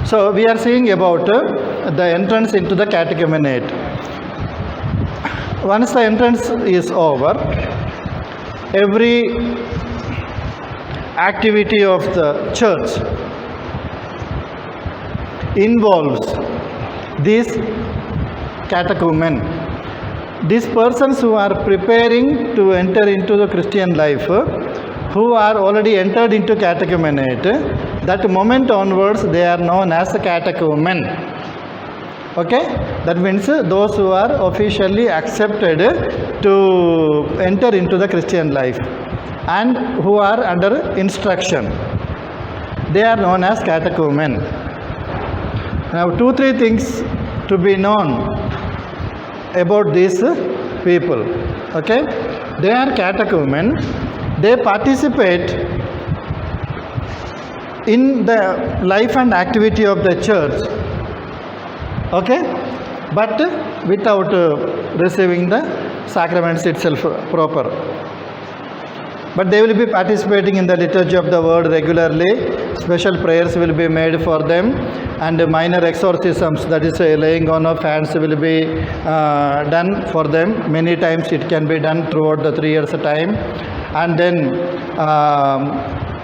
So we are seeing about the entrance into the catechumenate. Once the entrance is over, every activity of the church involves these catechumen. These persons who are preparing to enter into the Christian life, who are already entered into catechumenate, that moment onwards they are known as catechumen. Okay, that means those who are officially accepted to enter into the Christian life and who are under instruction, they are known as catechumen. Now 2-3 things to be known about these people. Okay, they are catechumen. They participate in the life and activity of the church, okay, but without receiving the sacraments itself proper. But they will be participating in the liturgy of the word regularly. Special prayers will be made for them, and minor exorcisms, that is laying on of hands, will be done for them. Many times it can be done throughout the 3 years time. And then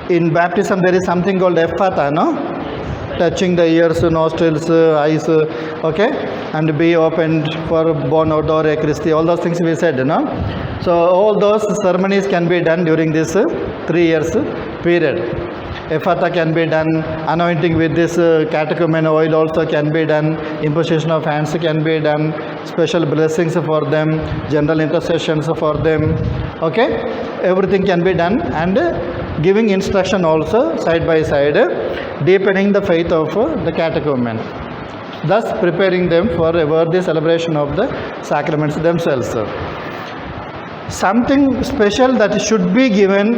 in baptism there is something called Ephatha, no? Touching the ears, nostrils, eyes, okay, and be opened for Bono Dore Christi, all those things we said, no? So all those ceremonies can be done during this 3 years period. Ephatha can be done, anointing with this catechumen oil also can be done, imposition of hands can be done, special blessings for them, general intercessions for them, okay, everything can be done, and giving instruction also side by side, deepening the faith of the catechumen, thus preparing them for a worthy celebration of the sacraments themselves. Something special that should be given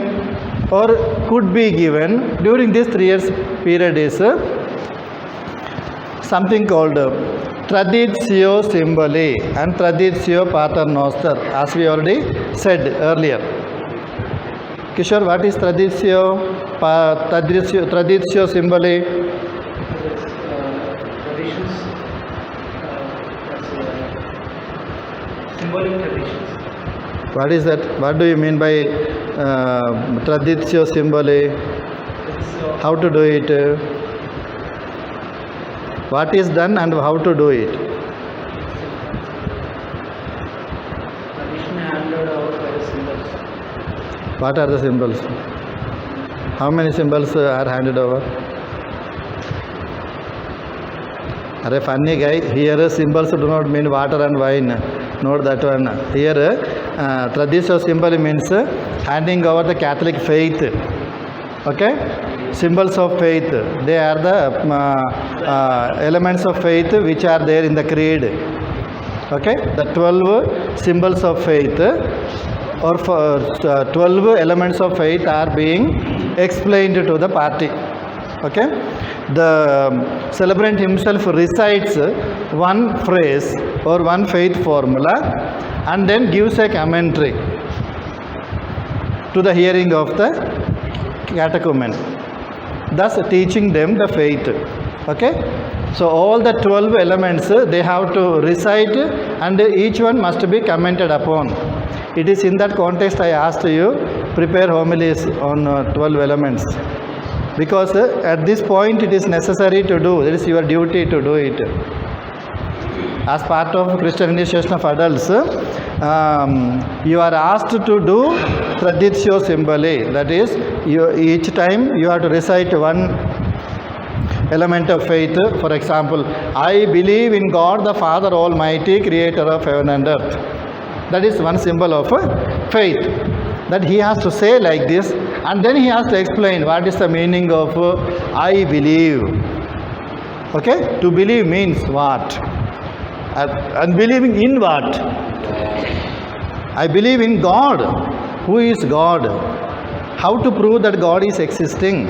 or could be given during this 3 years period is something called Traditio Symboli and Traditio Paternoster, as we already said earlier. Kishore, what is Traditio Symboli? Traditions, symbolic traditions. What is that? What do you mean by Traditio Symboli? How to do it? What is done and how to do it? Tradition handed out by the symbols. What are the symbols? How many symbols are handed over? Are funny guy. Here symbols do not mean water and wine. Note that one. Here Traditio Symboli means handing over the Catholic faith. Okay? Symbols of faith. They are the elements of faith which are there in the creed. Okay? The 12 symbols of faith or 12 elements of faith are being explained to the party. Okay? The celebrant himself recites one phrase or one faith formula and then gives a commentary to the hearing of the catechumen, thus teaching them the faith. Okay? So all the 12 elements they have to recite and each one must be commented upon. It is in that context I asked you, prepare homilies on 12 elements. Because at this point it is necessary to do, it is your duty to do it. As part of Christian initiation of adults, you are asked to do Traditio Symboli. That is, each time you have to recite one element of faith. For example, I believe in God the Father Almighty, creator of heaven and earth. That is one symbol of faith. That he has to say like this, and then he has to explain what is the meaning of I believe. Okay? To believe means what? And believing in what? I believe in God. Who is God? How to prove that God is existing?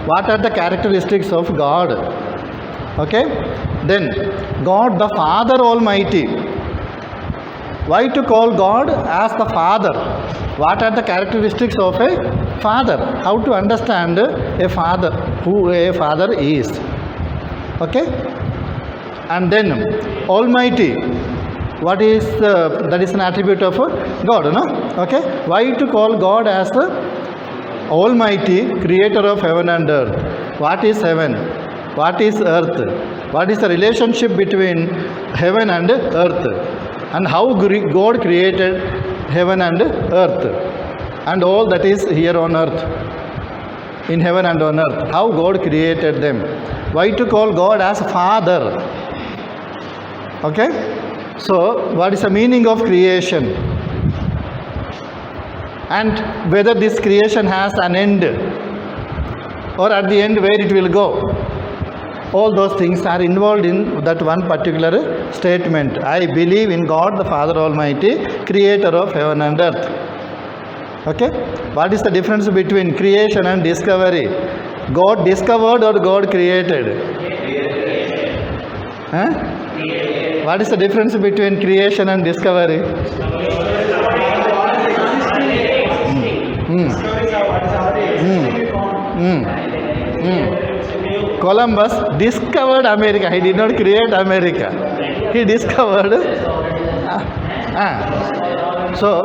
What are the characteristics of God? Okay? Then, God the Father Almighty. Why to call God as the Father? What are the characteristics of a Father. How to understand a father, who a father is. Okay? And then Almighty. What is that is an attribute of God, no? Okay? Why to call God as Almighty, creator of heaven and earth? What is heaven? What is earth? What is the relationship between heaven and earth? And how God created heaven and earth? And all that is here on earth, in heaven and on earth. How God created them. Why to call God as Father? Okay? So, what is the meaning of creation? And whether this creation has an end, or at the end where it will go. All those things are involved in that one particular statement. I believe in God the Father Almighty, creator of heaven and earth. Okay? What is the difference between creation and discovery? God discovered or God created? Huh? What is the difference between creation and discovery? Columbus discovered America. He did not create America. He discovered. So,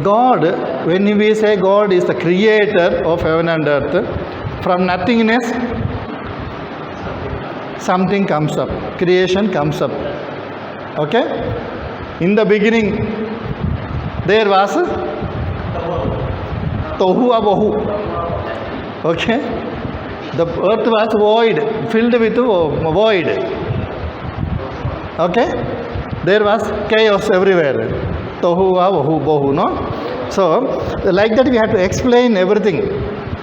God, when we say God is the creator of heaven and earth, from nothingness, something comes up. Creation comes up. Okay? In the beginning, there was Tohu Abohu. Okay? The earth was void, filled with void. Okay? There was chaos everywhere. Tohu Abohu, no? So, like that we have to explain everything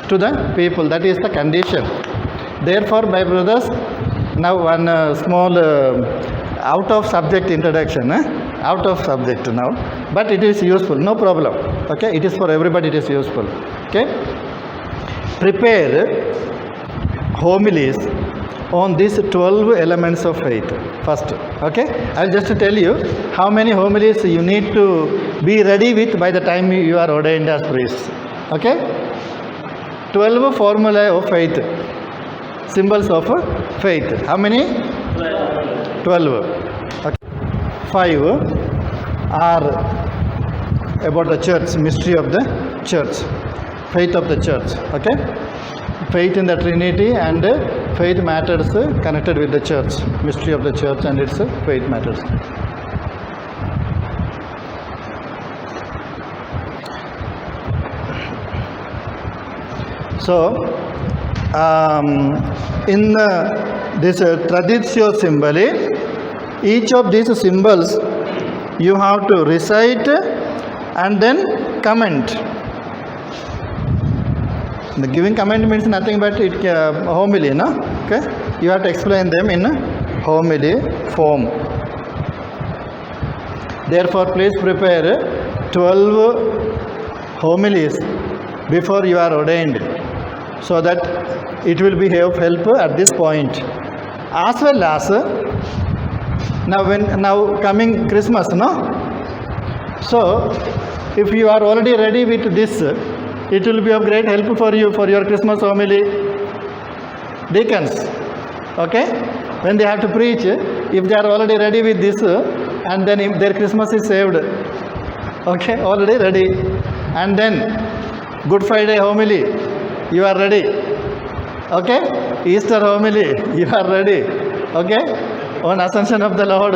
to the people. That is the condition. Therefore, my brothers, now one small out of subject introduction, out of subject now, but it is useful, no problem. Okay, it is for everybody, it is useful. Okay, prepare homilies on these 12 elements of faith first. Okay, I'll just tell you how many homilies you need to be ready with by the time you are ordained as priests. Okay, 12 formulae of faith, symbols of faith. How many? 12. Okay. 5 are about the church, mystery of the church, faith of the church. Okay, faith in the Trinity and faith matters connected with the church, mystery of the church and its faith matters. So, in this traditio symboli, each of these symbols you have to recite and then comment. The giving comment means nothing but it homily, no? Okay, you have to explain them in homily form. Therefore, please prepare 12 homilies before you are ordained, so that it will be of help at this point. As well as now coming Christmas, no? So if you are already ready with this, it will be of great help for you for your Christmas homily. Deacons, okay, when they have to preach, if they are already ready with this, and then if their Christmas is saved, okay, already ready. And then Good Friday homily, you are ready. Okay, Easter homily, you are ready. Okay, on Ascension of the Lord,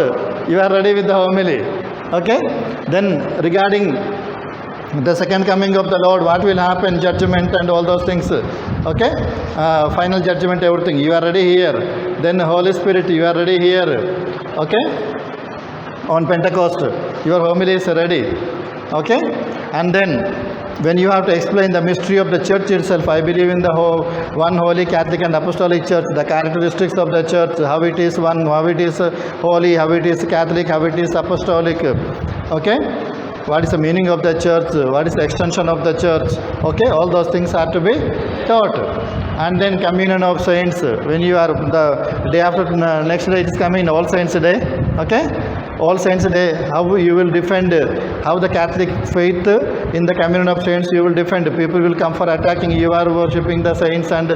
you are ready with the homily. Okay, then regarding the second coming of the Lord, what will happen, judgment and all those things. Okay, final judgment, everything, you are ready here. Then Holy Spirit, you are ready here. Okay, on Pentecost, your homily is ready. Okay, and then when you have to explain the mystery of the church itself, I believe in the one holy Catholic and Apostolic Church, the characteristics of the church, how it is one, how it is holy, how it is Catholic, how it is Apostolic. Okay, what is the meaning of the church, what is the extension of the church. Okay, all those things are to be taught. And then communion of saints. When you are the day after next day, it is coming All Saints Day. Okay, All Saints Day. How you will defend? How the Catholic faith in the communion of saints you will defend? People will come for attacking. You are worshipping the saints and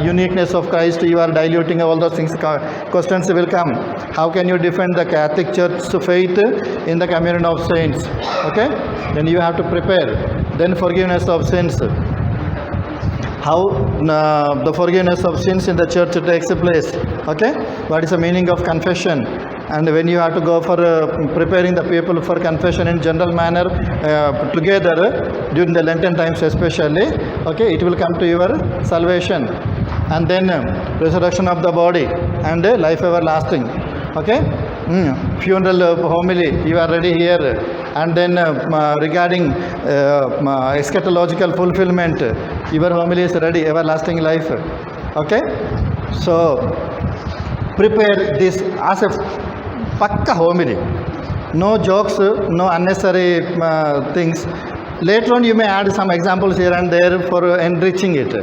uniqueness of Christ. You are diluting all those things. Questions will come. How can you defend the Catholic Church faith in the communion of saints? Okay, then you have to prepare. Then forgiveness of sins. How the forgiveness of sins in the church takes place. Okay, what is the meaning of confession? And when you have to go for preparing the people for confession in general manner together during the Lenten times especially, okay, it will come to your salvation. And then resurrection of the body and life everlasting. Okay, funeral homily, you are ready here. And then regarding eschatological fulfillment, your homily is ready, everlasting life. Okay, so prepare this as a pakka homily. No jokes, no unnecessary things. Later on you may add some examples here and there for enriching it.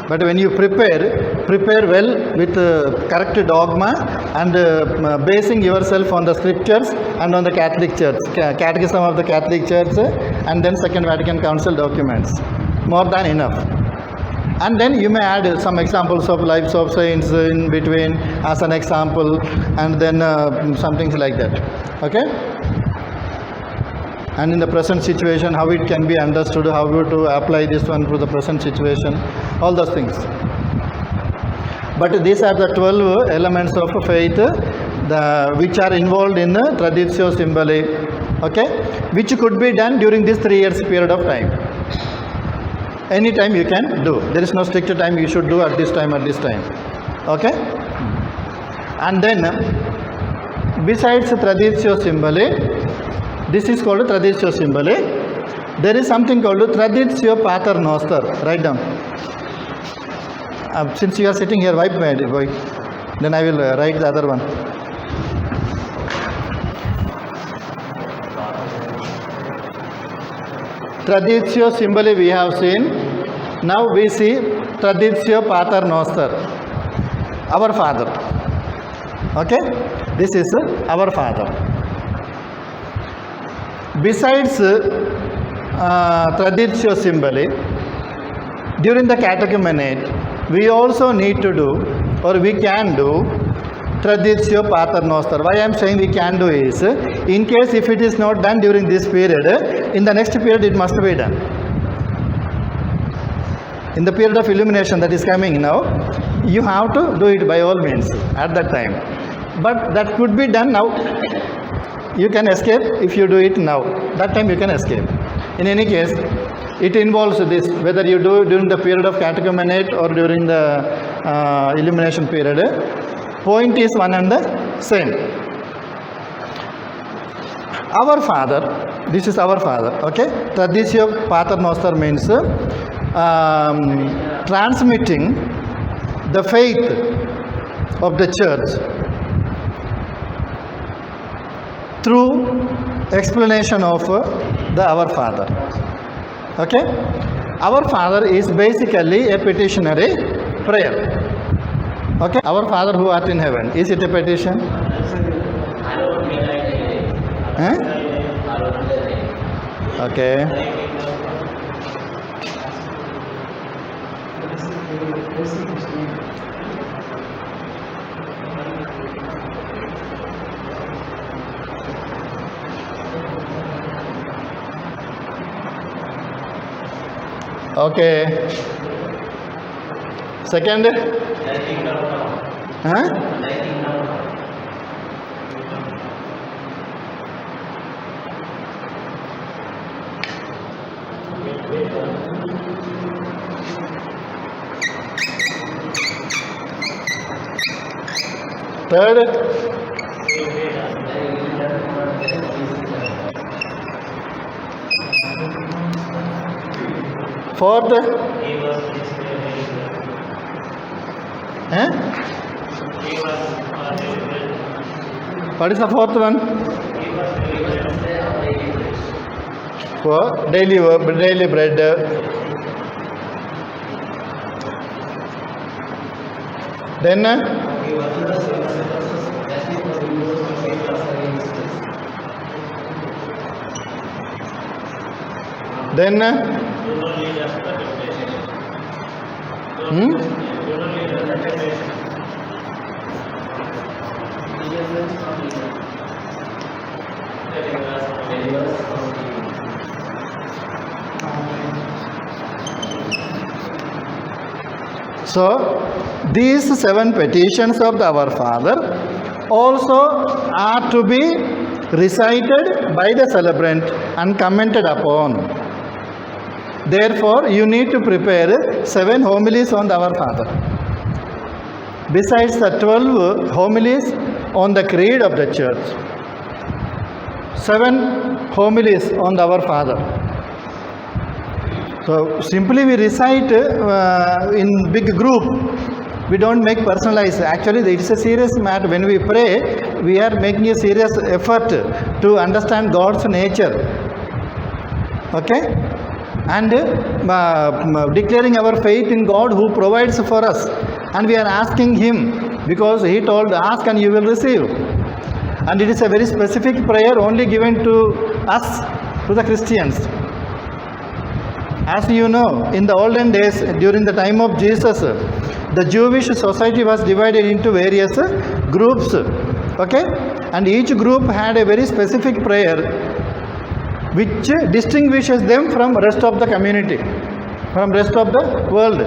But when you prepare well with correct dogma and basing yourself on the scriptures and on the Catholic Church, Catechism of the Catholic Church, and then Second Vatican Council documents. More than enough. And then you may add some examples of lives of saints in between as an example, and then some things like that. Okay? And in the present situation, how it can be understood, how to apply this one to the present situation, all those things. But these are the 12 elements of faith which are involved in the Traditio Symboli, okay, which could be done during this 3 years period of time. Any time you can do. There is no strict time you should do at this time, okay. And then besides Traditio Symboli, this is called Traditio Symboli. There is something called Traditio Pater Noster. Write down. Since you are sitting here, wipe my boy. Then I will write the other one. Traditio Symboli we have seen. Now we see Traditio Pater Noster. Our Father. Okay? This is our Father. Besides Traditio Symboli, during the catechumenate, we also need to do, or we can do, Traditio Pater Noster. Why I am saying we can do is, in case if it is not done during this period, in the next period it must be done. In the period of illumination that is coming now, you have to do it by all means at that time. But that could be done now. You can escape if you do it now. That time you can escape. In any case, it involves this, whether you do during the period of catechumenate or during the illumination period. Point is one and the same. Our Father, this is our Father, okay? Traditio Pater Noster means transmitting the faith of the Church through explanation of the Our Father. Okay? Our Father is basically a petitionary prayer. Okay? Our Father who art in heaven. Is it a petition? Huh? Okay. Okay. Second? Huh? Third? Fourth? What is the fourth one? For daily bread. Then then so these 7 petitions of our Father also are to be recited by the celebrant and commented upon. Therefore, you need to prepare 7 homilies on our Father. Besides the 12 homilies on the creed of the church, 7 homilies on our Father. So simply we recite in big group. We don't make personalized. Actually, it's a serious matter. When we pray, we are making a serious effort to understand God's nature. Okay? And declaring our faith in God who provides for us. And we are asking Him because He told, ask and you will receive. And it is a very specific prayer only given to us, to the Christians. As you know, in the olden days, during the time of Jesus, the Jewish society was divided into various groups. Okay? And each group had a very specific prayer which distinguishes them from rest of the community, from rest of the world.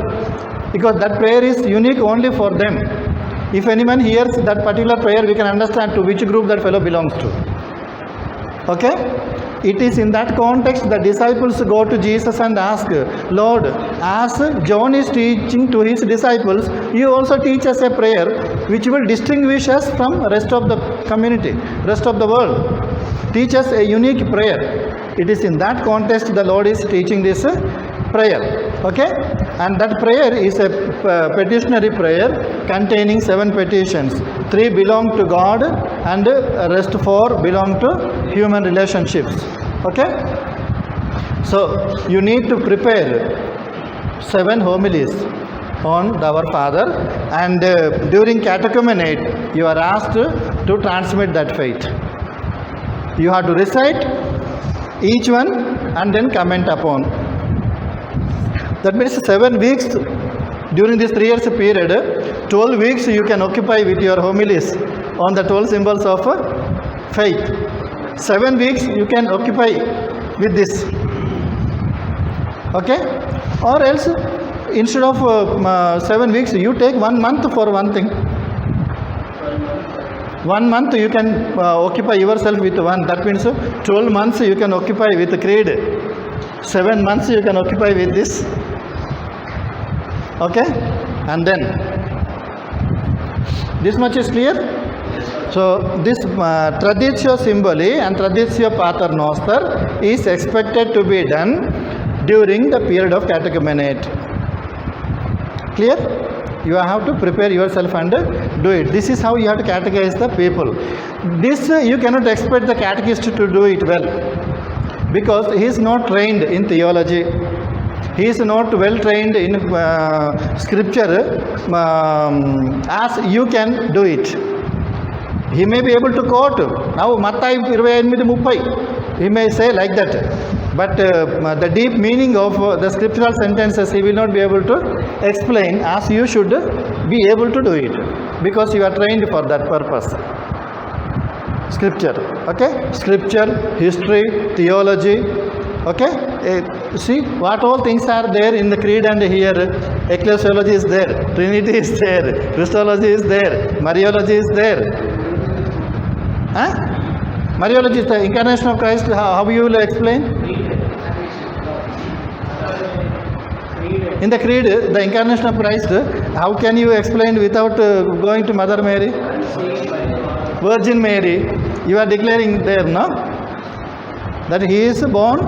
Because that prayer is unique only for them. If anyone hears that particular prayer, we can understand to which group that fellow belongs to. Okay? It is in that context the disciples go to Jesus and ask, Lord, as John is teaching to his disciples, you also teach us a prayer which will distinguish us from rest of the community, rest of the world. Teach us a unique prayer. It is in that context the Lord is teaching this prayer. Okay? And that prayer is a petitionary prayer containing 7 petitions. 3 belong to God and rest 4 belong to human relationships. Okay? So you need to prepare 7 homilies on our Father, and during catechumenate you are asked to transmit that faith. You have to recite each one and then comment upon. That means 7 weeks during this 3 years period, 12 weeks you can occupy with your homilies on the 12 symbols of faith. 7 weeks you can occupy with this. Okay? Or else, instead of 7 weeks, you take 1 month for one thing. 1 month you can occupy yourself with one. That means 12 months you can occupy with creed. 7 months you can occupy with this. Okay? And then, this much is clear? So, this Traditio Symboli and Traditio Pater Noster is expected to be done during the period of catechumenate. Clear? You have to prepare yourself and do it. This is how you have to catechize the people. This you cannot expect the catechist to do it well, because he is not trained in theology. He is not well trained in scripture as you can do it. He may be able to quote, now Mattai 28:30. He may say like that. But the deep meaning of the scriptural sentences he will not be able to explain as you should be able to do it, because you are trained for that purpose. Scripture, okay? Scripture, history, theology, okay? See what all things are there in the creed, and here ecclesiology is there, Trinity is there, Christology is there, Mariology is there. Huh? Mariology is the incarnation of Christ. How you will explain? In the creed, the incarnation of Christ, how can you explain without going to Mother Mary? Virgin Mary, you are declaring there, no? That he is born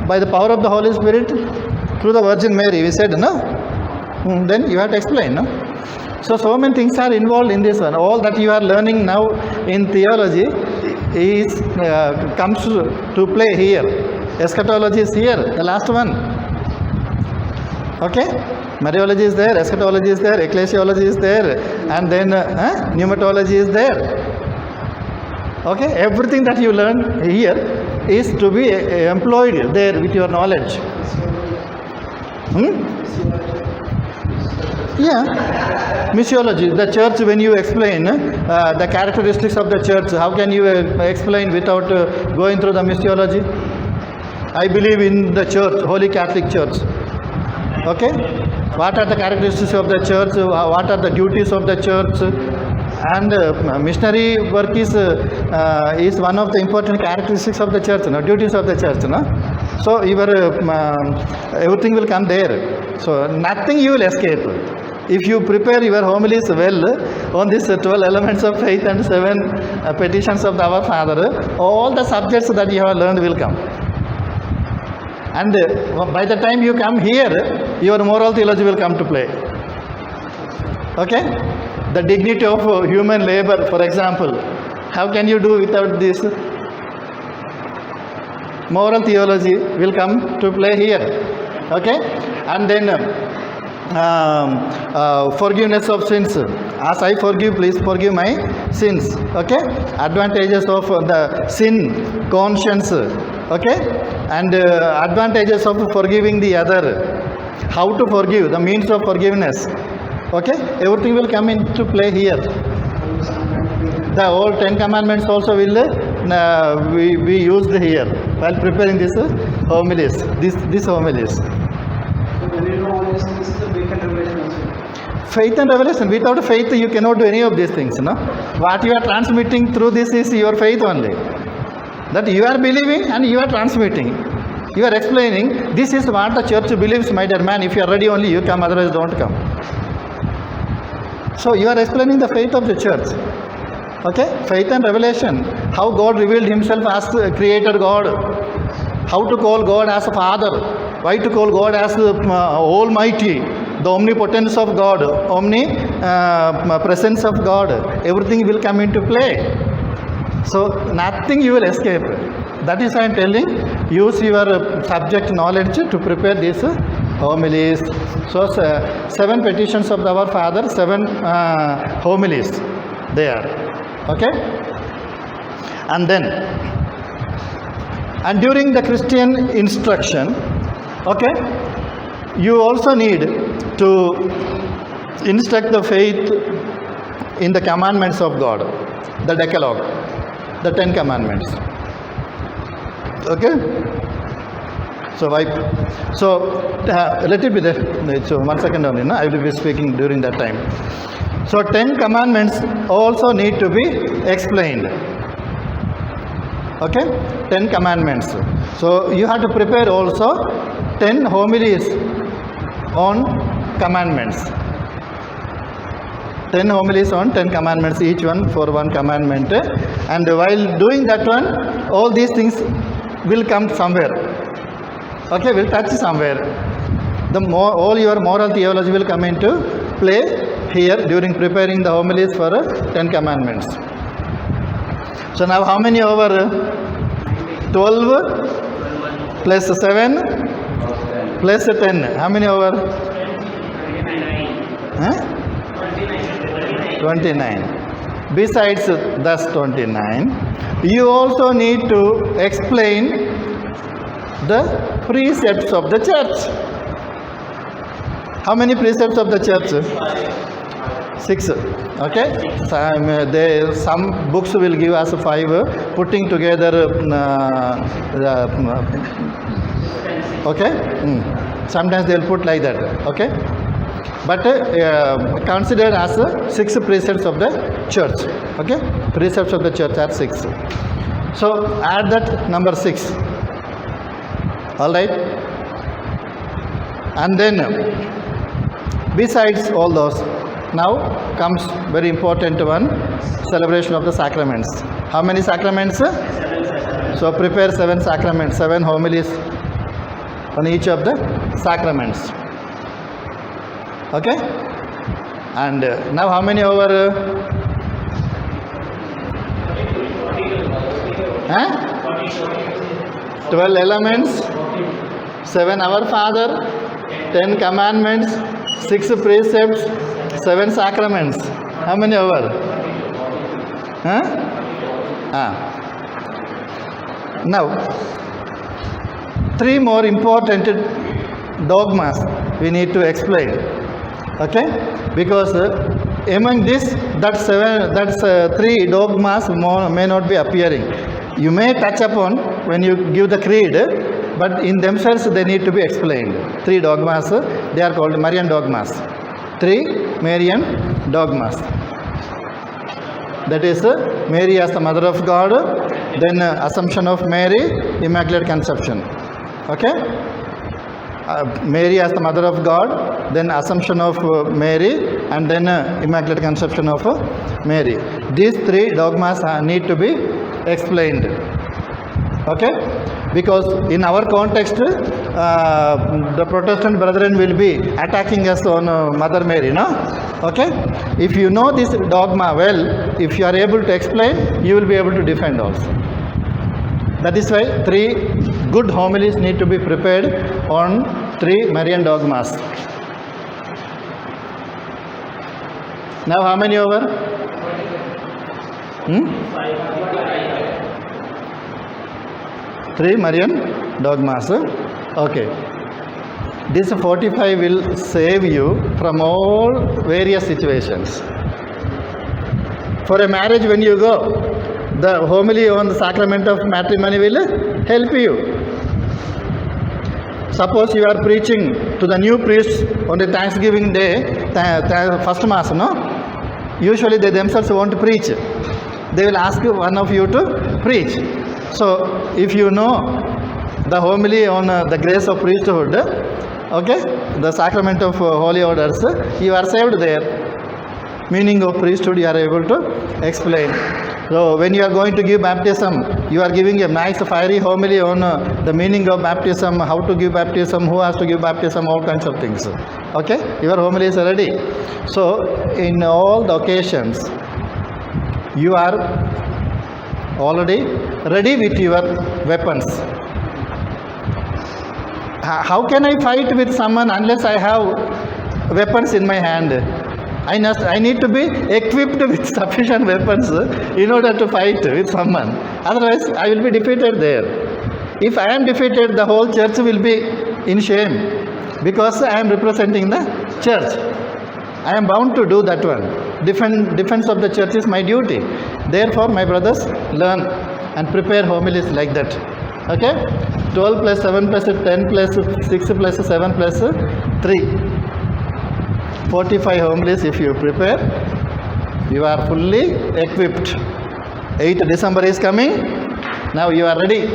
by the power of the Holy Spirit through the Virgin Mary. We said, no? Then you have to explain, no? So many things are involved in this one. All that you are learning now in theology is comes to play here. Eschatology is here, the last one. Okay? Mariology is there, eschatology is there, ecclesiology is there, and then pneumatology is there. Okay, everything that you learn here is to be employed there with your knowledge. Yeah, missiology, the church, when you explain the characteristics of the church, how can you explain without going through the missiology? I believe in the church, Holy Catholic Church. Okay, what are the characteristics of the church? What are the duties of the church? And missionary work is one of the important characteristics of the church, duties of the church. So your everything will come there. So nothing you will escape. If you prepare your homilies well on these 12 elements of faith and 7 petitions of our Father, all the subjects that you have learned will come. And by the time you come here, your moral theology will come to play. Okay? The dignity of human labor, for example, how can you do without this? Moral theology will come to play here. Okay? And then forgiveness of sins. As I forgive, please forgive my sins. Okay? Advantages of the sin conscience. Okay? And advantages of forgiving the other. How to forgive, the means of forgiveness. Okay? Everything will come into play here. The whole 10 commandments also will be used here while preparing this homilies. This homilies. Faith and revelation. Without faith, you cannot do any of these things. No? What you are transmitting through this is your faith only. That you are believing and you are transmitting. You are explaining, this is what the church believes, my dear man. If you are ready only, you come, otherwise don't come. So you are explaining the faith of the church. Okay? Faith and revelation. How God revealed himself as the creator God. How to call God as a father. Why to call God as almighty. The omnipotence of God. Presence of God. Everything will come into play. So nothing you will escape. That is why I am telling, use your subject knowledge to prepare these homilies. So 7 petitions of our Father, 7 homilies there. Okay? And then, and during the Christian instruction, okay, you also need to instruct the faith in the commandments of God, the Decalogue, the 10 commandments. Okay? So let it be there. So 1 second only, no? I will be speaking during that time. So 10 commandments also need to be explained. Okay? 10 commandments. So you have to prepare also 10 homilies on commandments. 10 homilies on 10 commandments, each one for one commandment. And while doing that one, all these things will come somewhere. Okay, will touch somewhere. All your moral theology will come into play here during preparing the homilies for 10 commandments. So now how many over? 12 plus 7 plus 10. How many over? 29. Besides thus 29, you also need to explain the precepts of the church. How many precepts of the church? 6. Okay. Some books will give us 5. Putting together. Okay. Sometimes they will put like that. Okay. But considered as 6 precepts of the church. Okay. Precepts of the church are 6. So add that number 6. All right. And then besides all those, now comes very important one, celebration of the sacraments. How many sacraments? 7 sacraments. So prepare 7 sacraments, 7 homilies on each of the sacraments. Okay? And now how many over? 12 elements, 7 Our Father, 10 commandments, 6 precepts, 7 sacraments. How many over? Huh? Now, 3 more important dogmas we need to explain. Okay? Because among this, that's 3 dogmas may not be appearing. You may touch upon when you give the creed, but in themselves they need to be explained. 3 dogmas, they are called Marian dogmas. 3 Marian dogmas. That is Mary as the Mother of God, then Assumption of Mary, Immaculate Conception. Okay? Mary as the Mother of God, then Assumption of Mary, and then Immaculate Conception of Mary. These 3 dogmas need to be explained. Okay? Because in our context, the Protestant brethren will be attacking us on Mother Mary, no? Okay? If you know this dogma well, if you are able to explain, you will be able to defend also. That is why 3 good homilies need to be prepared on 3 Marian dogmas. Now how many over? 3 Marian dogmas. Okay. This 45 will save you from all various situations. For a marriage, when you go, the homily on the sacrament of matrimony will help you. Suppose you are preaching to the new priests on the Thanksgiving day, first Mass, no? Usually they themselves won't preach. They will ask one of you to preach. So, if you know the homily on the grace of priesthood, okay, the sacrament of holy orders, you are saved there. Meaning of priesthood you are able to explain. So, when you are going to give baptism, you are giving a nice fiery homily on the meaning of baptism, how to give baptism, who has to give baptism, all kinds of things. Okay, your homily is ready. So, in all the occasions, you are already ready with your weapons. How can I fight with someone unless I have weapons in my hand? I need to be equipped with sufficient weapons in order to fight with someone. Otherwise, I will be defeated there. If I am defeated, the whole church will be in shame because I am representing the church. I am bound to do that one. Defense of the church is my duty. Therefore, my brothers, learn and prepare homilies like that. Okay? 12 plus 7 plus 10 plus 6 plus 7 plus 3. 45 homilies if you prepare, you are fully equipped. 8th December is coming. Now you are ready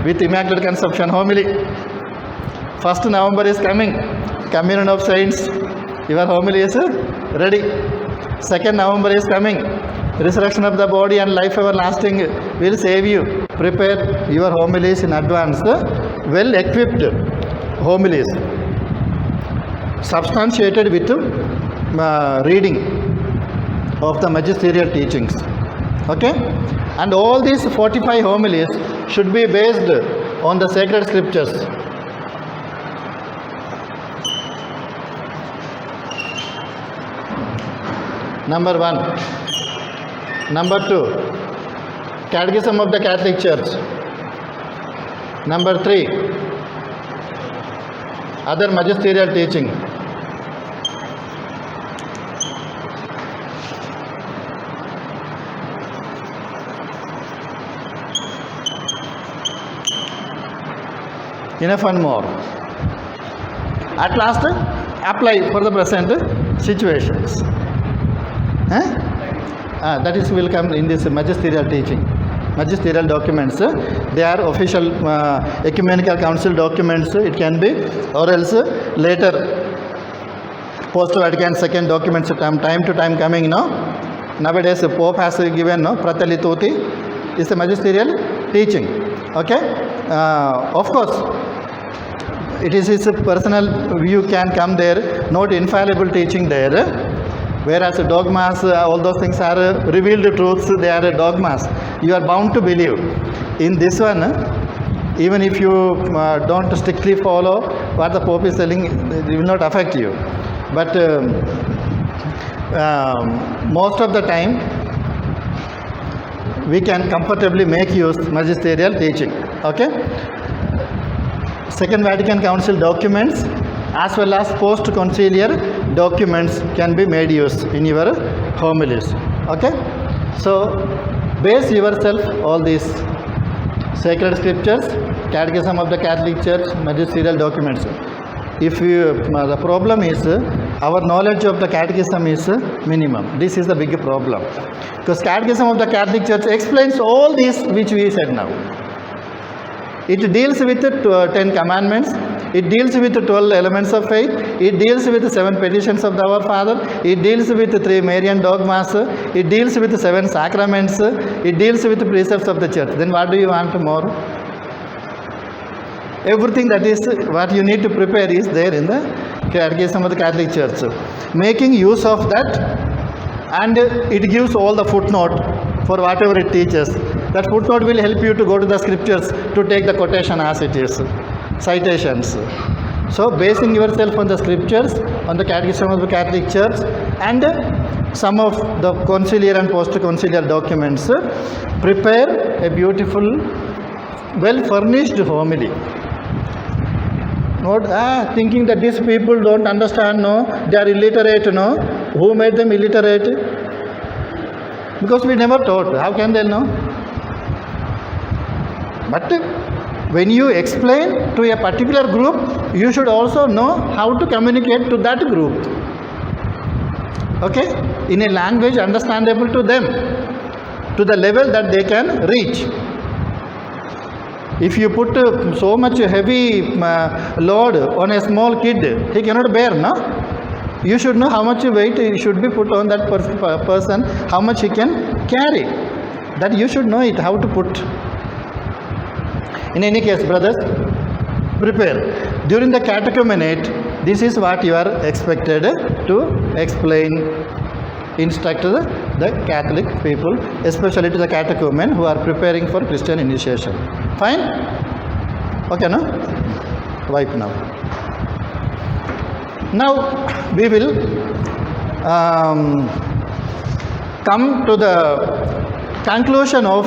with Immaculate Conception homily. 1st November is coming. Communion of Saints. Your homily is ready. 2nd November is coming. Resurrection of the body and life everlasting will save you. Prepare your homilies in advance. Well equipped homilies. Substantiated with reading of the magisterial teachings. Okay? And all these 45 homilies should be based on the sacred scriptures. Number 1. Number 2. Catechism of the Catholic Church. Number 3. Other magisterial teaching. Enough and more. At last, apply for the present situations. That is will come in this magisterial teaching. Magisterial documents, they are official ecumenical council documents, it can be, or else later post Vatican II documents time to time coming. Nowadays Pope has given Fratelli Tutti is a magisterial teaching. Okay, of course it is his personal view can come there, not infallible teaching there. Whereas dogmas, all those things are revealed truths, they are dogmas. You are bound to believe. In this one, even if you don't strictly follow what the Pope is telling, it will not affect you. but most of the time we can comfortably make use magisterial teaching. Okay. Second Vatican Council documents as well as post-conciliar documents can be made use in your homilies. Okay. So base yourself all these sacred scriptures, Catechism of the Catholic Church, magisterial documents. If you, the problem is our knowledge of the Catechism is minimum. This is the big problem, because Catechism of the Catholic Church explains all these which we said now. It deals with the 10 commandments, it deals with the 12 elements of faith, it deals with the 7 petitions of our Father, it deals with the 3 Marian dogmas, it deals with the 7 sacraments, it deals with the precepts of the church. Then what do you want more? Everything that is what you need to prepare is there in the Catechism of the Catholic Church. Making use of that, and it gives all the footnote for whatever it teaches. That footnote will help you to go to the scriptures to take the quotation as it is, citations. So basing yourself on the scriptures, on the Catechism of the Catholic Church, and some of the conciliar and post-conciliar documents, prepare a beautiful, well-furnished homily. Not thinking that these people don't understand, no, they are illiterate, no. Who made them illiterate? Because we never taught. How can they know? But when you explain to a particular group, you should also know how to communicate to that group. Okay? In a language understandable to them, to the level that they can reach. If you put so much heavy load on a small kid, he cannot bear, no? You should know how much weight should be put on that person, how much he can carry. That you should know it, how to put. In any case, brothers, prepare. During the catechumenate, this is what you are expected to explain, instruct the Catholic people, especially to the catechumen who are preparing for Christian initiation. Fine? Okay, no? Wipe now. Now we will come to the conclusion of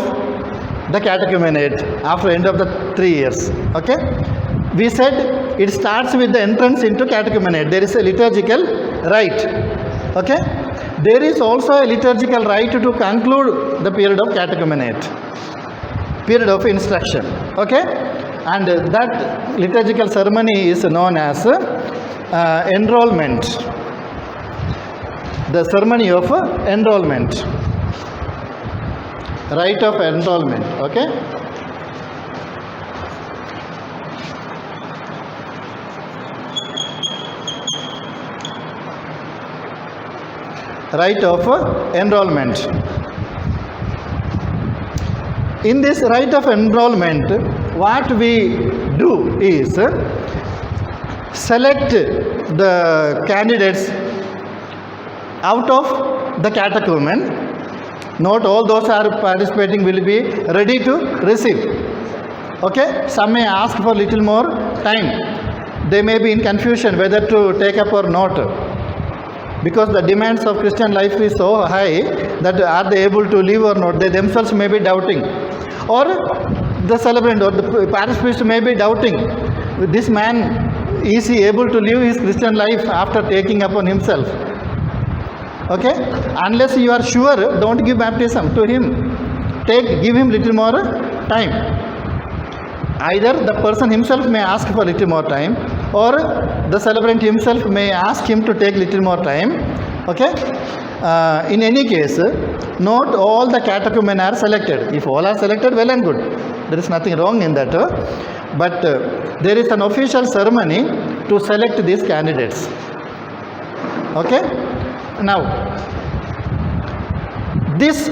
the catechumenate after end of the 3 years. Okay? We said it starts with the entrance into catechumenate. There is a liturgical rite. Okay? There is also a liturgical rite to conclude the period of catechumenate, period of instruction. Okay? And that liturgical ceremony is known as enrollment. The ceremony of enrollment. Rite of enrollment. Okay? Rite of enrollment. In this rite of enrollment, what we do is select the candidates out of the catechumen. Not all those who are participating will be ready to receive. Okay? Some may ask for little more time. They may be in confusion whether to take up or not. Because the demands of Christian life is so high that are they able to live or not, they themselves may be doubting. Or the celebrant or the parish priest may be doubting, this man, is he able to live his Christian life after taking upon himself? Okay? Unless you are sure, don't give baptism to him. Give him little more time. Either the person himself may ask for little more time, or the celebrant himself may ask him to take little more time. Okay? In any case, not all the catechumen are selected. If all are selected, well and good. There is nothing wrong in that. But there is an official ceremony to select these candidates. Okay? Now, this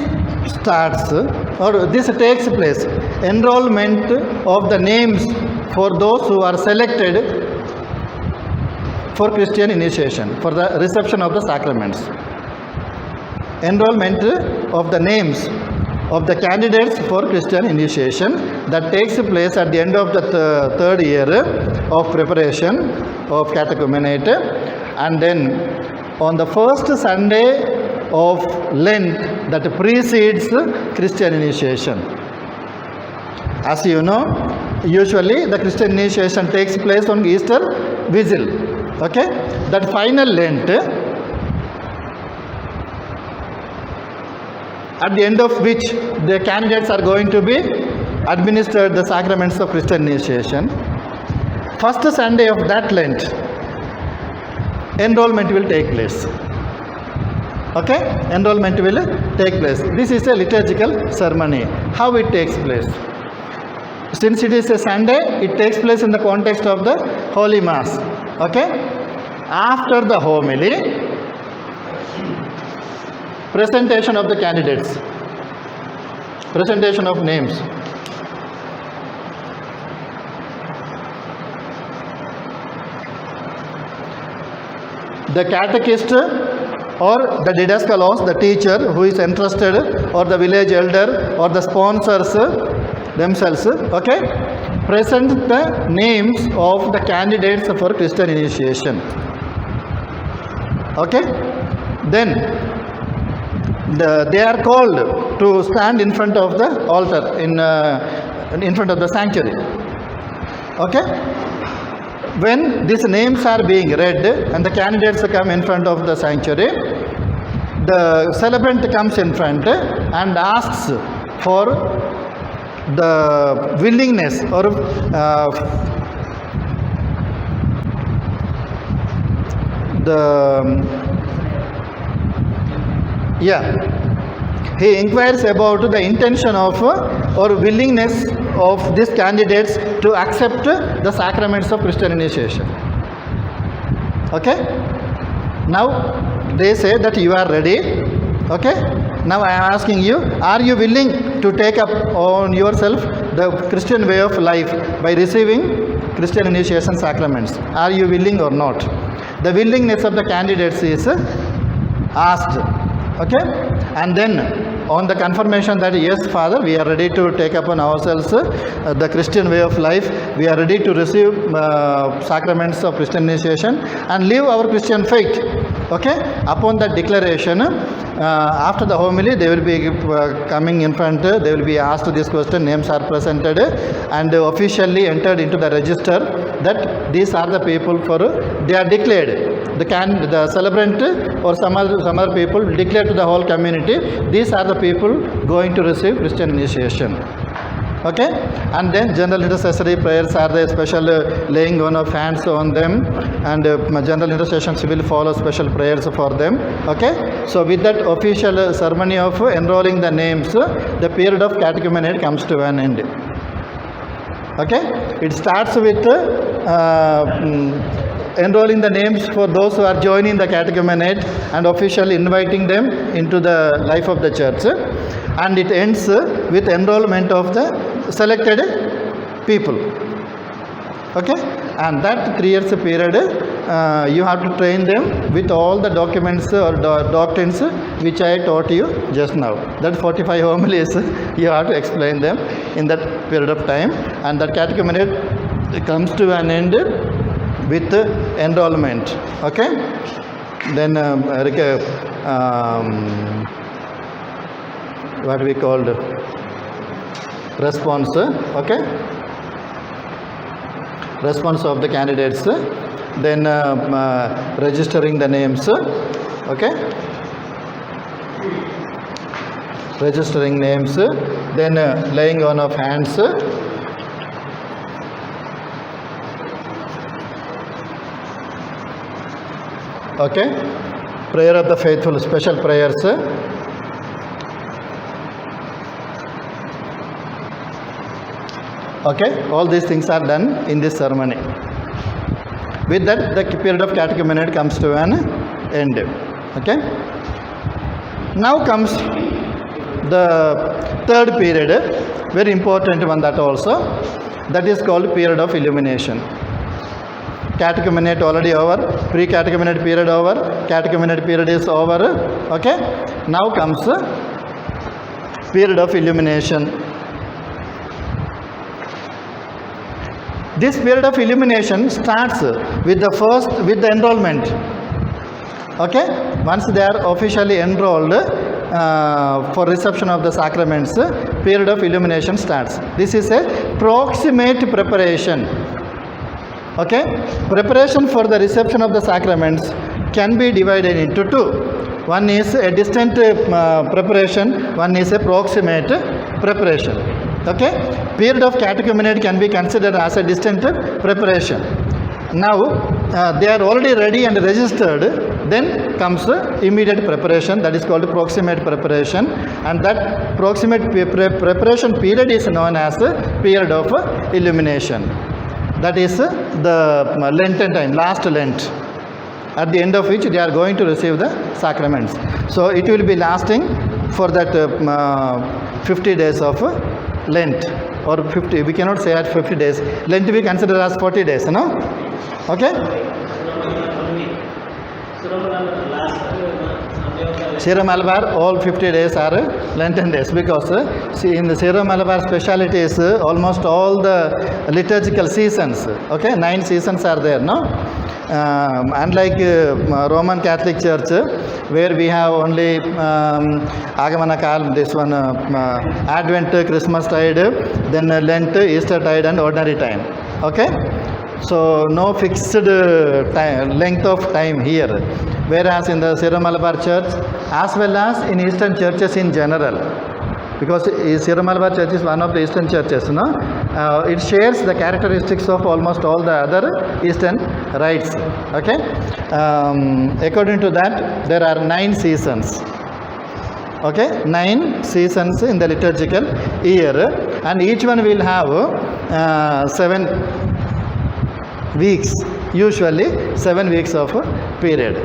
starts or this takes place, enrollment of the names for those who are selected for Christian initiation, for the reception of the sacraments. Enrollment of the names of the candidates for Christian initiation, that takes place at the end of the third year of preparation of catechumenate. and then on the first Sunday of Lent that precedes Christian initiation. As you know, usually the Christian initiation takes place on Easter Vigil. Okay, that final Lent, at the end of which the candidates are going to be administered the sacraments of Christian initiation. First Sunday of that Lent, enrollment will take place. Okay, enrollment will take place. This is a liturgical ceremony. How it takes place? Since it is a Sunday, it takes place in the context of the Holy Mass. Okay, after the homily, presentation of the candidates, presentation of names. The catechist or the didaskalos, the teacher who is entrusted, or the village elder or the sponsors themselves, okay, present the names of the candidates for Christian initiation. Okay, then they are called to stand in front of the altar, in front of the sanctuary. Okay, when these names are being read and the candidates come in front of the sanctuary, the celebrant comes in front and asks for the willingness or he inquires about the intention of or willingness of these candidates to accept the sacraments of Christian initiation. Okay, now they say that you are ready. Okay, now I am asking you, are you willing to take up on yourself the Christian way of life by receiving Christian initiation sacraments? Are you willing or not? The willingness of the candidates is asked. Okay, and then on the confirmation that yes, Father, we are ready to take upon ourselves the Christian way of life, we are ready to receive sacraments of Christian initiation and live our Christian faith. Okay, upon that declaration, after the homily, they will be coming in front, they will be asked this question, names are presented and officially entered into the register that these are the people for, they are declared. The celebrant or some other people declare to the whole community, these are the people going to receive Christian initiation. Okay, and then general intercessory prayers are the special laying on of hands on them, and general intercessions will follow special prayers for them. Okay, so with that official ceremony of enrolling the names, the period of catechumenate comes to an end. Okay, it starts with enrolling the names for those who are joining the catechumenate and officially inviting them into the life of the church, and it ends with enrollment of the selected people. Okay, and that 3 years period you have to train them with all the documents or doctrines which I taught you just now. That 45 homilies you have to explain them in that period of time, and that catechumenate comes to an end with enrollment. Okay, then what we called response. Okay, response of the candidates, then registering the names. Okay, registering names, then laying on of hands. Okay, prayer of the faithful, special prayers. Okay, all these things are done in this ceremony. With that, the period of catechumenate comes to an end. Okay, now comes the third period, very important one that also, that is called period of illumination. Catechumenate already over, pre-catechumenate period over, catechumenate period is over. Okay, now comes period of illumination. This period of illumination starts with the enrollment. Okay, once they are officially enrolled for reception of the sacraments, period of illumination starts. This is a proximate preparation. Okay, preparation for the reception of the sacraments can be divided into two. One is a distant preparation, one is a proximate preparation. Okay, period of catechumenate can be considered as a distant preparation. Now they are already ready and registered, then comes immediate preparation, that is called proximate preparation, and that proximate preparation period is known as period of illumination. That is the Lenten time, last Lent, at the end of which they are going to receive the sacraments. So it will be lasting for that 50 days of Lent, or 50, we cannot say at 50 days. Lent we consider as 40 days, no? Okay? Syro Malabar, all 50 days are Lenten days, because see, in the Syro Malabar speciality is almost all the liturgical seasons. Okay, 9 seasons are there, no? Unlike Roman Catholic Church, where we have only Agamana Kal, this one Advent, Christmas tide, then Lent, Easter tide, and ordinary time. Okay, so no fixed length of time here. Whereas in the Syro Malabar Church, as well as in Eastern churches in general, because Syro Malabar Church is one of the Eastern churches, no? It shares the characteristics of almost all the other Eastern rites. Okay, according to that, there are 9 seasons. Okay, 9 seasons in the liturgical year, and each one will have 7 weeks, usually 7 weeks of period.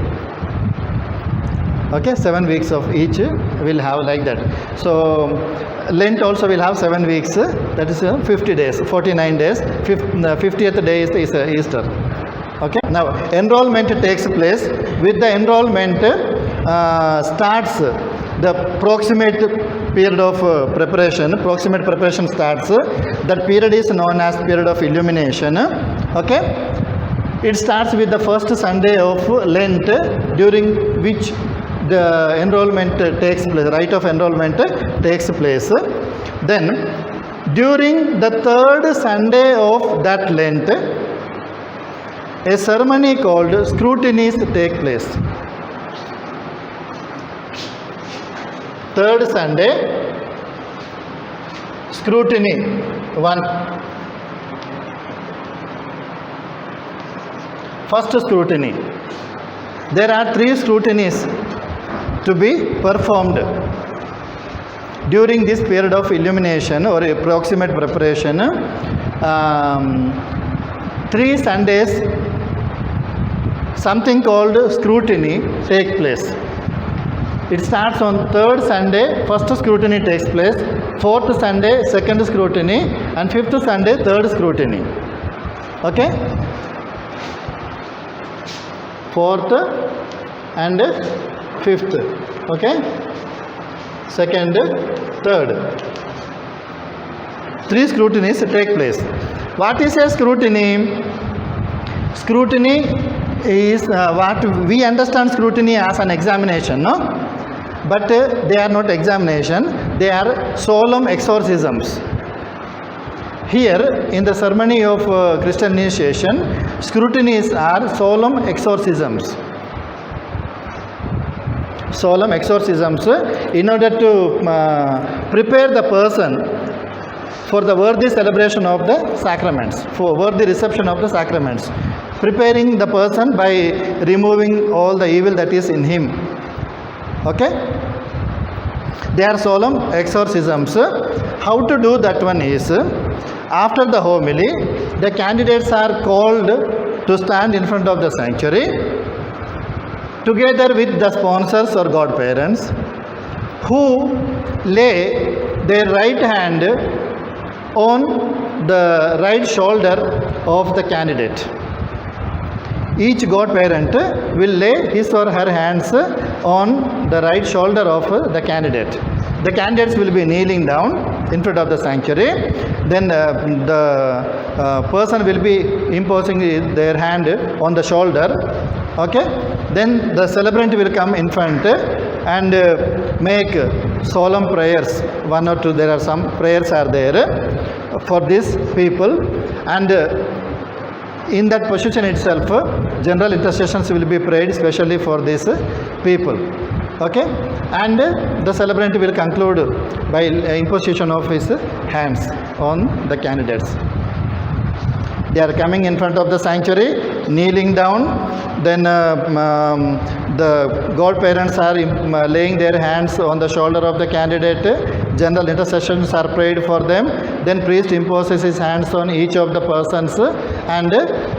Okay, 7 weeks of each will have like that. So Lent also will have 7 weeks, that is 50 days, 49 days, 50th day is Easter. Okay, now enrollment takes place. With the enrollment starts the proximate period of preparation. Proximate preparation starts. That period is known as period of illumination. Okay, it starts with the first Sunday of Lent, during which the enrollment takes place, rite of enrollment takes place. Then during the 3rd Sunday of that Lent, a ceremony called scrutinies take place. 3rd Sunday, scrutiny 1. First scrutiny. There are 3 scrutinies to be performed during this period of illumination or approximate preparation. 3 Sundays, something called scrutiny take place. It starts on 3rd Sunday, first scrutiny takes place, 4th Sunday, second scrutiny, and 5th Sunday, third scrutiny. Okay? 4th and 5th. Okay? 2nd, 3rd. 3 scrutinies take place. What is a scrutiny? Scrutiny is what we understand scrutiny as an examination, no? But they are not examination, they are solemn exorcisms. Here in the ceremony of Christian initiation, scrutinies are solemn exorcisms. Solemn exorcisms in order to prepare the person for the worthy celebration of the sacraments, for worthy reception of the sacraments, preparing the person by removing all the evil that is in him. Okay? They are solemn exorcisms. How to do that one is, after the homily, the candidates are called to stand in front of the sanctuary together with the sponsors or godparents, who lay their right hand on the right shoulder of the candidate. Each godparent will lay his or her hands on the right shoulder of the candidate. The candidates will be kneeling down in front of the sanctuary. Then the person will be imposing their hand on the shoulder Okay, then the celebrant will come in front and make solemn prayers. One or two, there are some prayers are there for these people, and in that position itself, general intercessions will be prayed especially for these people. Okay, and the celebrant will conclude by imposition of his hands on the candidates. They are coming in front of the sanctuary, kneeling down. Then the godparents are laying their hands on the shoulder of the candidate. General intercessions are prayed for them. Then priest imposes his hands on each of the persons and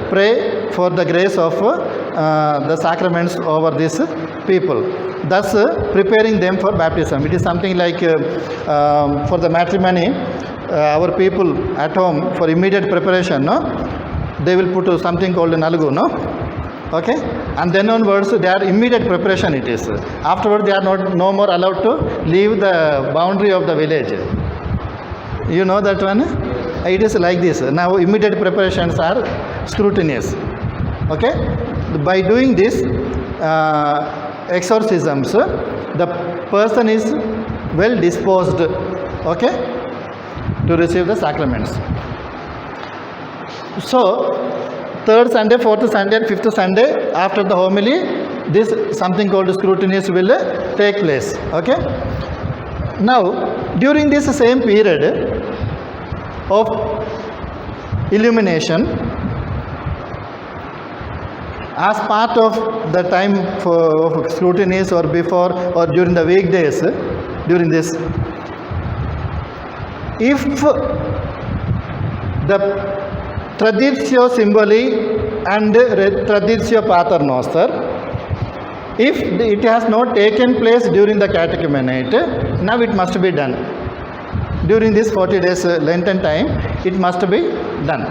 pray for the grace of the sacraments over these people, thus preparing them for baptism. It is something like for the matrimony. Our people at home, for immediate preparation, no, they will put something called nalgu, no, okay, and then onwards they are immediate preparation it is. Afterwards they are no more allowed to leave the boundary of the village. You know that one? It is like this. Now immediate preparations are scrutinous. Okay, by doing this exorcisms, the person is well disposed, okay, to receive the sacraments. So, third Sunday, fourth Sunday and fifth Sunday after the homily, this something called scrutinies will take place. Okay. Now, during this same period of illumination, as part of the time for scrutinies or before or during the weekdays, during this, if the traditio symboli and traditio pater noster, if it has not taken place during the catechumenate, now it must be done. During this 40 days Lenten time, it must be done.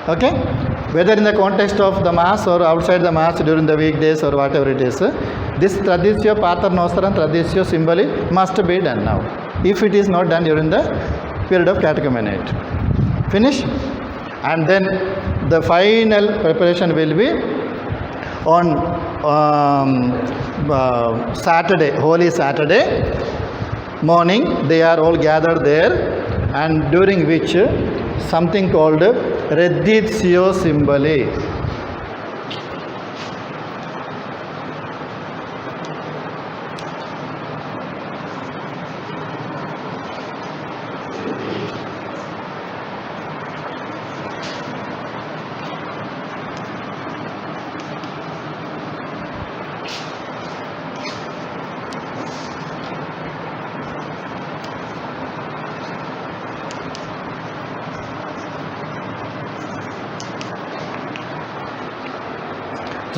Okay? Whether in the context of the Mass or outside the Mass during the weekdays or whatever it is, this traditio pater noster and traditio symboli must be done now, if it is not done during the period of catechumenate. Finish? And then the final preparation will be on Saturday, Holy Saturday morning. They are all gathered there, and during which something called Redditio Symboli.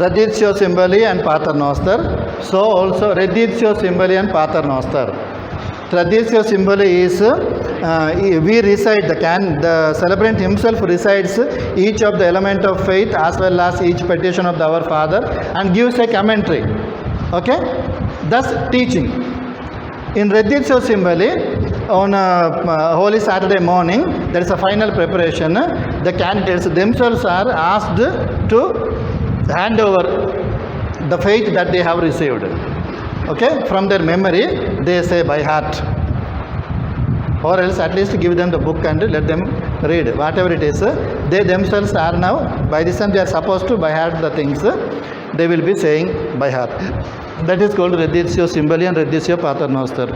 Traditio Symboli and Pater Noster. So also Redditio Symboli and Pater Noster. Traditio Symboli is we recite the celebrant himself recites each of the element of faith as well as each petition of the Our Father and gives a commentary. Okay, thus teaching. In Redditio Symboli, on Holy Saturday morning, there is a final preparation. The candidates themselves are asked to hand over the faith that they have received. Okay, from their memory, they say by heart, or else at least give them the book and let them read whatever it is. They themselves are now, by this time they are supposed to by heart the things they will be saying by heart. That is called Redditio Symboli and Redditio Pater Noster.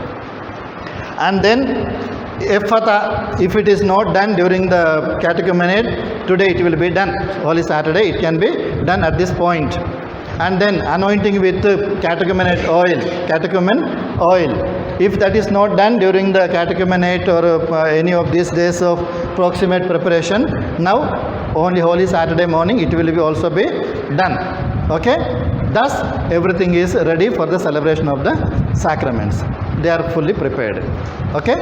And then Ephphatha, if it is not done during the catechumenate, today it will be done. Holy Saturday, it can be done at this point. And then anointing with catechumenate oil, catechumen oil. If that is not done during the catechumenate or any of these days of proximate preparation, now only Holy Saturday morning it will be also be done. Okay? Thus, everything is ready for the celebration of the sacraments. They are fully prepared. Okay?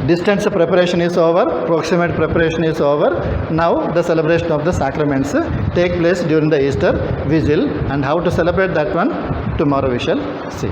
Distance preparation is over, proximate preparation is over. Now, the celebration of the sacraments take place during the Easter Vigil, and how to celebrate that one, tomorrow we shall see.